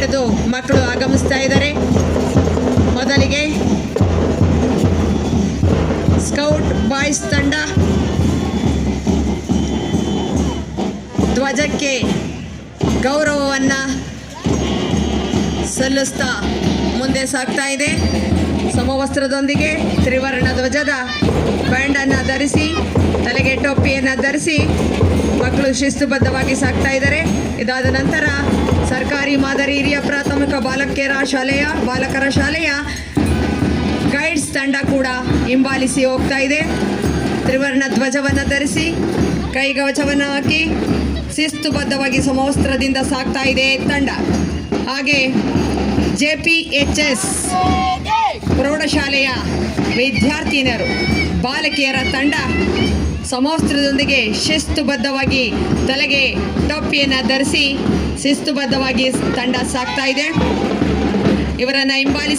ಹಿಡಿದು ಮಕ್ಕಳು ಆಗಮಿಸ್ತಾ ಇದ್ದಾರೆ. ಮೊದಲಿಗೆ ಸ್ಕೌಟ್ ಬಾಯ್ಸ್ ತಂಡ ಧ್ವಜಕ್ಕೆ ಗೌರವವನ್ನು ಸಲ್ಲಿಸ್ತಾ ಮುಂದೆ ಸಾಗ್ತಾ ಇದೆ. ಸಮವಸ್ತ್ರದೊಂದಿಗೆ ತ್ರಿವರ್ಣ ಧ್ವಜದ ಬ್ಯಾಂಡನ್ನು ಧರಿಸಿ, ತಲೆಗೆ ಟೋಪಿಯನ್ನು ಧರಿಸಿ ಮಕ್ಕಳು ಶಿಸ್ತುಬದ್ಧವಾಗಿ ಸಾಗ್ತಾ ಇದ್ದಾರೆ. ಇದಾದ ನಂತರ ಸರ್ಕಾರಿ ಮಾದರಿ ಹಿರಿಯ ಪ್ರಾಥಮಿಕ ಬಾಲಕರ ಶಾಲೆಯ ಗೈಡ್ಸ್ ತಂಡ ಕೂಡ ಹಿಂಬಾಲಿಸಿ ಹೋಗ್ತಾ ಇದೆ. ತ್ರಿವರ್ಣ ಧ್ವಜವನ್ನು ಧರಿಸಿ ಕೈಗವಚವನ್ನು ಹಾಕಿ ಶಿಸ್ತುಬದ್ಧವಾಗಿ ಸಮವಸ್ತ್ರದಿಂದ ಸಾಗ್ತಾ ಇದೆ ತಂಡ. ಹಾಗೆ JPHS ಪ್ರೌಢಶಾಲೆಯ ವಿದ್ಯಾರ್ಥಿನಿಯರು ಬಾಲಕಿಯರ ತಂಡ ಸಮವಸ್ತ್ರದೊಂದಿಗೆ ಶಿಸ್ತುಬದ್ಧವಾಗಿ ತಲೆಗೆ ಟೋಪಿಯನ್ನು ಧರಿಸಿ ಶಿಸ್ತುಬದ್ಧವಾಗಿ ತಂಡ ಸಾಗ್ತಾ ಇದೆ. ಇವರನ್ನು ಹಿಂಬಾಲಿಸಿ